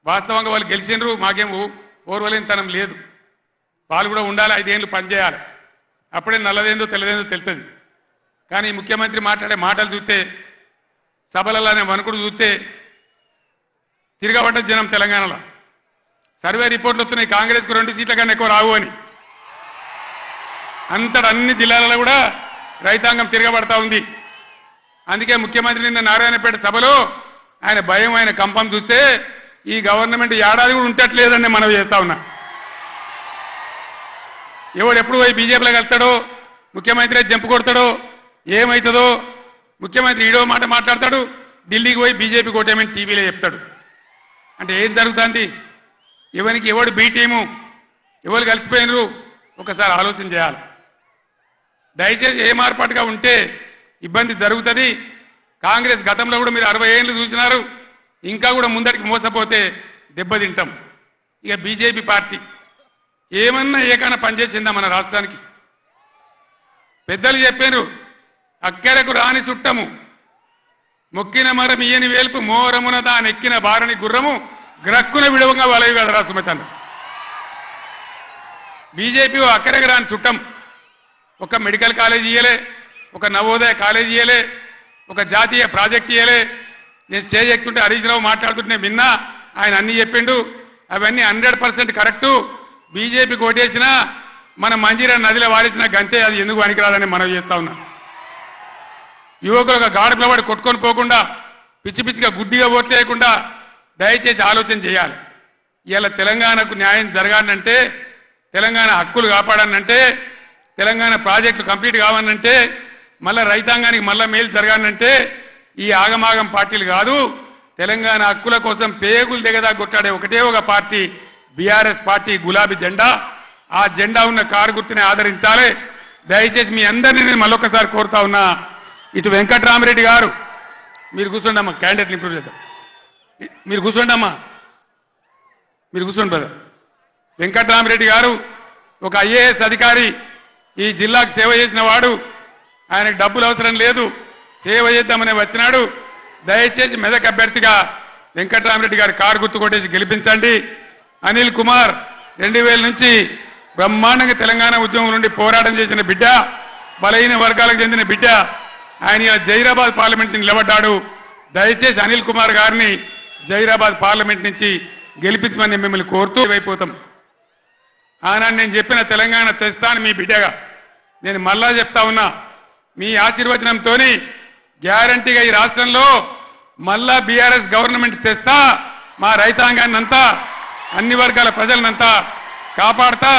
వాస్తవంగా వాళ్ళు గెలిచినరు, మాకేం ఓర్వలేనితనం లేదు. వాళ్ళు కూడా ఉండాలి, 5 ఏళ్ళు పనిచేయాలి. అప్పుడే నల్లదేందో తెల్లదేందో తెలుస్తుంది. కానీ ముఖ్యమంత్రి మాట్లాడే మాటలు చూస్తే, సభలలోనే వణుకుడు చూస్తే తిరగబడ్డ జనం తెలంగాణలో. సర్వే రిపోర్ట్లు వస్తున్నాయి, కాంగ్రెస్కు 2 సీట్ల కన్నా ఎక్కువ రావు అని. అంతటా అన్ని జిల్లాలలో కూడా రైతాంగం తిరగబడతా ఉంది. అందుకే ముఖ్యమంత్రి నిన్న నారాయణపేట సభలో ఆయన భయం, ఆయన కంపం చూస్తే ఈ గవర్నమెంట్ ఏడాది కూడా ఉండట్లేదని మనం చేస్తా ఉన్నా. ఎవడు ఎప్పుడు పోయి బీజేపీలో కలుస్తాడో, ముఖ్యమంత్రి జంపు కొడతాడో, ఏమవుతుందో. ముఖ్యమంత్రి ఈడో మాట మాట్లాడతాడు, ఢిల్లీకి పోయి బీజేపీ కోటేమని టీవీలో చెప్తాడు. అంటే ఏం జరుగుతుంది? ఎవరికి ఎవడు బీ టీము, ఎవరు కలిసిపోయినరు ఒకసారి ఆలోచన చేయాలి. దయచేసి ఏ మార్పాటుగా ఉంటే ఇబ్బంది జరుగుతుంది. కాంగ్రెస్ గతంలో కూడా మీరు 60 ఏళ్ళు చూసినారు, ఇంకా కూడా ముందరికి మోసపోతే దెబ్బతింటాం. ఇక బీజేపీ పార్టీ ఏమన్నా ఏకైనా పనిచేసిందా మన రాష్ట్రానికి? పెద్దలు చెప్పారు, అక్కరకు రాని చుట్టము మొక్కిన మరం ఇయని వేల్పు మోరమున దానెక్కిన బారని గుర్రము గ్రక్కున విడవంగా వలవి కదరా సుమతన్న. బీజేపీ అక్కరకు రాని చుట్టం. ఒక మెడికల్ కాలేజ్ ఇయ్యలే, ఒక నవోదయ కాలేజ్ ఇయ్యలే, ఒక జాతీయ ప్రాజెక్ట్ ఇయ్యలే. నేను స్టేజ్ ఎక్కుతుంటే హరీష్ రావు మాట్లాడుతుంటే విన్నా, ఆయన అన్ని చెప్పిండు. అవన్నీ 100% కరెక్టు. బీజేపీకి ఓటేసినా మన మంజీరా నదిలో వాడేసిన గంతే, అది ఎందుకు పనికిరాదని మనం చేస్తా ఉన్నాం. యువకులు ఒక గాడి పిల్లవాడు కొట్టుకొని పోకుండా, పిచ్చి పిచ్చిగా గుడ్డిగా ఓట్లేయకుండా దయచేసి ఆలోచన చేయాలి. ఇవాళ తెలంగాణకు న్యాయం జరగాలంటే, తెలంగాణ హక్కులు కాపాడాలంటే, తెలంగాణ ప్రాజెక్టులు కంప్లీట్ కావాలంటే, మళ్ళా రైతాంగానికి మళ్ళా మేలు జరగాలంటే ఈ ఆగమాగం పార్టీలు కాదు. తెలంగాణ హక్కుల కోసం పేగులు దిగదా కొట్టాడే ఒకటే ఒక పార్టీ బీఆర్ఎస్ పార్టీ, గులాబీ జెండా. ఆ జెండా ఉన్న కారు గుర్తుని ఆదరించాలి. దయచేసి మీ అందరినీ నేను మళ్ళొకసారి కోరుతా ఉన్నా. ఇటు వెంకట్రామరెడ్డి గారు, మీరు కూర్చోండి అమ్మా, క్యాండిడేట్ ఇంప్రూవ్ చేద్దాం. మీరు కూర్చోండి అమ్మా, మీరు కూర్చోండి బ్రదర్. వెంకట్రామరెడ్డి గారు ఒక ఐఏఎస్ అధికారి, ఈ జిల్లాకు సేవ చేసిన వాడు. ఆయనకు డబ్బులు అవసరం లేదు, సేవ చేద్దామని వచ్చినాడు. దయచేసి మెదక్ అభ్యర్థిగా వెంకట్రామరెడ్డి గారి కారు గుర్తు కొట్టేసి గెలిపించండి. అనిల్ కుమార్ 2000 నుంచి బ్రహ్మాండంగా తెలంగాణ ఉద్యమం నుండి పోరాటం చేసిన బిడ్డ, బలహీన వర్గాలకు చెందిన బిడ్డ. ఆయన జైరాబాద్ పార్లమెంట్ నిలబడ్డాడు. దయచేసి అనిల్ కుమార్ గారిని జైరాబాద్ పార్లమెంట్ నుంచి గెలిపించమని మిమ్మల్ని కోరుతూ అయిపోతాం. ఆనాడు నేను చెప్పిన తెలంగాణ తెస్తాను మీ బిడ్డగా. నేను మళ్ళా చెప్తా ఉన్నా, మీ ఆశీర్వచనంతో గ్యారంటీగా ఈ రాష్ట్రంలో మళ్ళా బీఆర్ఎస్ గవర్నమెంట్ తెస్తా. మా రైతాంగాన్నంతా, అన్ని వర్గాల ప్రజలనంతా కాపాడతా.